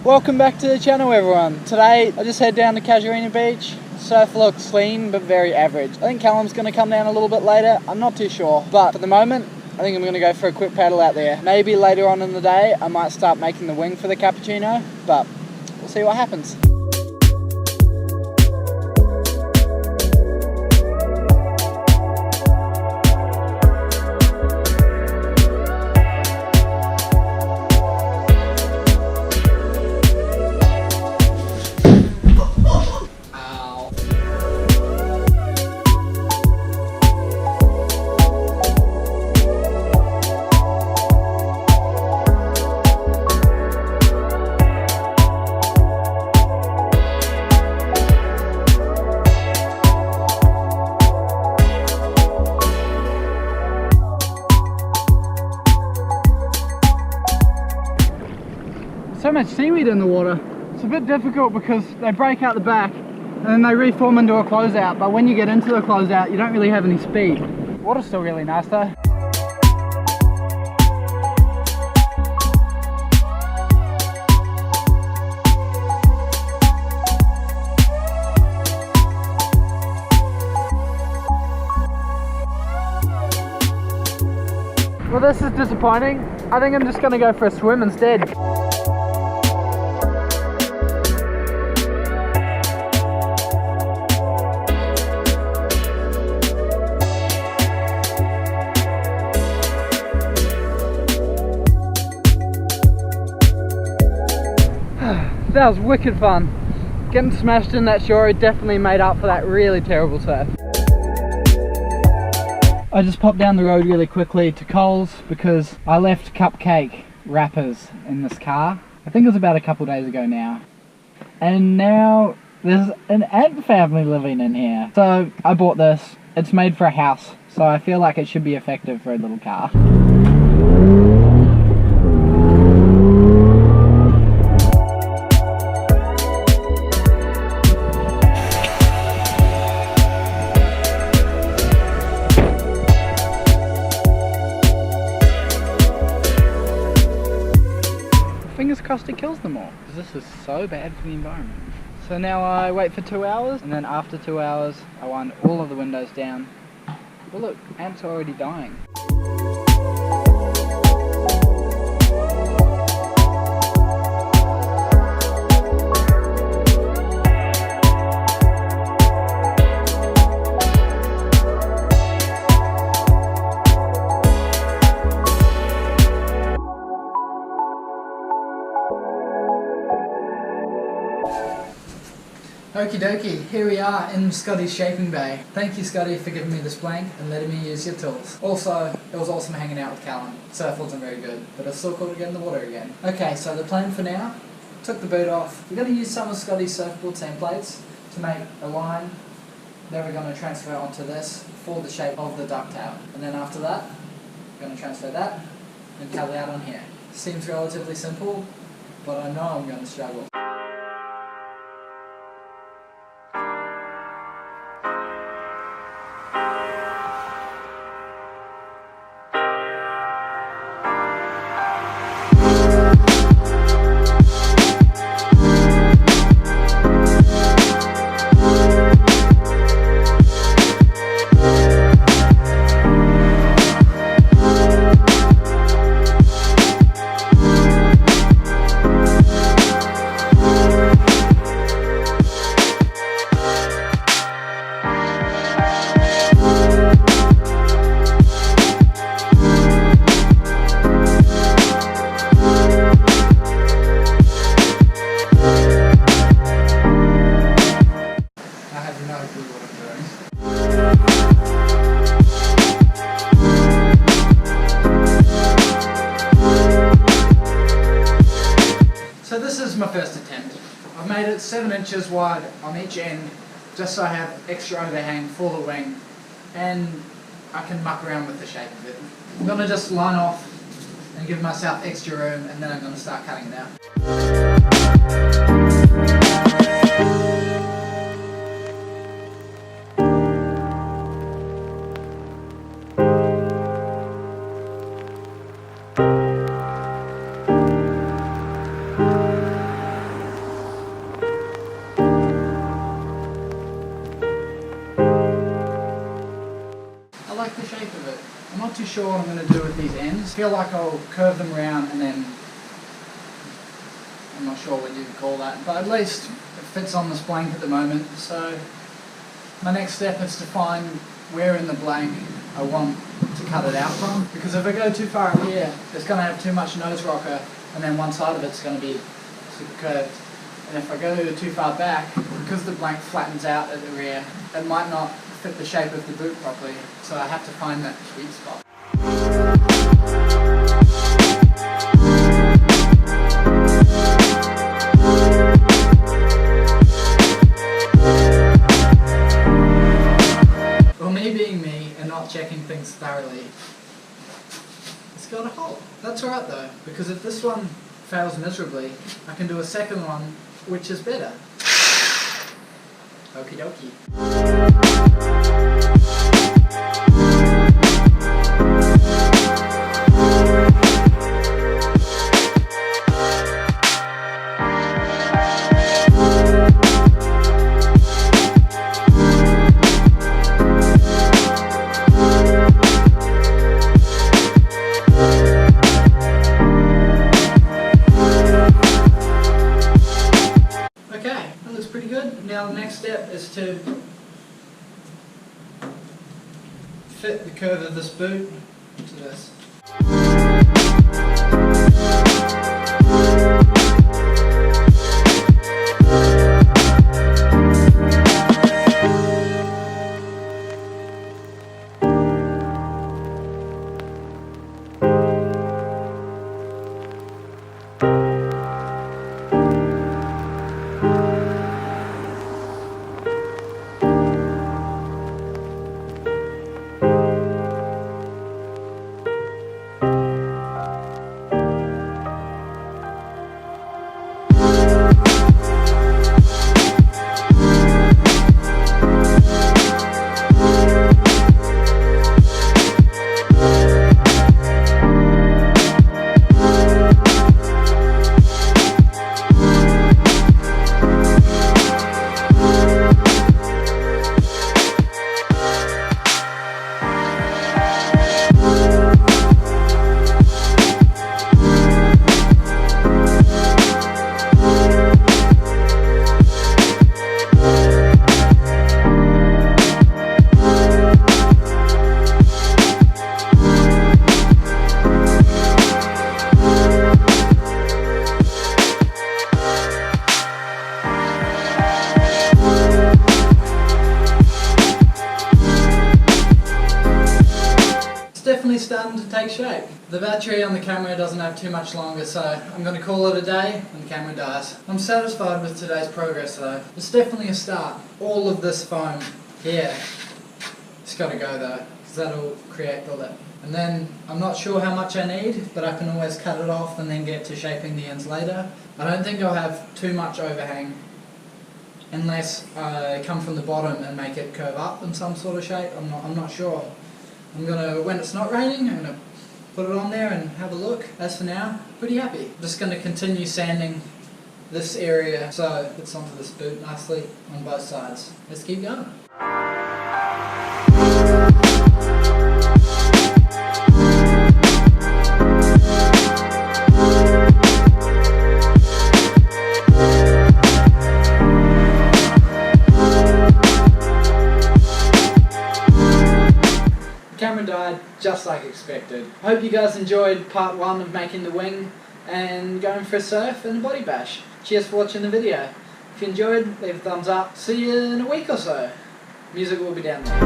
Welcome back to the channel, everyone. Today I just head down to Casuarina Beach. Surf looks clean but very average. I think Callum's going to come down a little bit later. I'm not too sure, but for the moment I think I'm going to go for a quick paddle out there. Maybe later on in the day I might start making the wing for the cappuccino, but we'll see what happens. So much seaweed in the water. It's a bit difficult because they break out the back and then they reform into a closeout, but when you get into the closeout you don't really have any speed. Water's still really nice though. Well, this is disappointing. I think I'm just gonna go for a swim instead. That was wicked fun. Getting smashed in that shore definitely made up for that really terrible surf. I just popped down the road really quickly to Coles because I left cupcake wrappers in this car. I think it was about a couple days ago now. And now there's an ant family living in here. So I bought this. It's made for a house, so I feel like it should be effective for a little car. Fingers crossed it kills them all, because this is so bad for the environment. So now I wait for 2 hours, and then after 2 hours I wind all of the windows down. Well look, ants are already dying. Okie dokie, here we are in Scotty's Shaping Bay. Thank you, Scotty, for giving me this blank and letting me use your tools. Also, it was awesome hanging out with Callum. Surf wasn't very good, but it's still cool to get in the water again. Okay, so the plan for now, took the boot off. We're going to use some of Scotty's surfboard templates to make a line that we're going to transfer onto this for the shape of the ducktail. And then after that, we're going to transfer that and cut it out on here. Seems relatively simple, but I know I'm going to struggle. So this is my first attempt. I've made it 7 inches wide on each end, just so I have extra overhang for the wing, and I can muck around with the shape of it. I'm going to just line off and give myself extra room, and then I'm going to start cutting it out. like the shape of it. I'm not too sure what I'm going to do with these ends. I feel like I'll curve them around and then, I'm not sure what you would call that, but at least it fits on this blank at the moment. So my next step is to find where in the blank I want to cut it out from, because if I go too far up here, it's going to have too much nose rocker, and then one side of it's going to be super curved. And if I go too far back, because the blank flattens out at the rear, it might not fit the shape of the boot properly, so I have to find that sweet spot. Well, me being me and not checking things thoroughly, it's got a hole. That's alright though, because if this one fails miserably, I can do a second one which is better. Okie dokie. Pretty good. Now the next step is to fit the curve of this boot to this. Definitely starting to take shape. The battery on the camera doesn't have too much longer, so I'm going to call it a day when the camera dies. I'm satisfied with today's progress though. It's definitely a start. All of this foam here, it's got to go though, because that'll create the lip. And then I'm not sure how much I need, but I can always cut it off and then get to shaping the ends later. I don't think I'll have too much overhang unless I come from the bottom and make it curve up in some sort of shape. I'm not sure. I'm gonna, when it's not raining, I'm gonna put it on there and have a look. As for now, pretty happy. Just gonna continue sanding this area so it fits onto this boot nicely on both sides. Let's keep going. Camera died just like expected. I hope you guys enjoyed part 1 of making the wing and going for a surf and a body bash. Cheers for watching the video. If you enjoyed, leave a thumbs up. See you in a week or so. Music will be down there.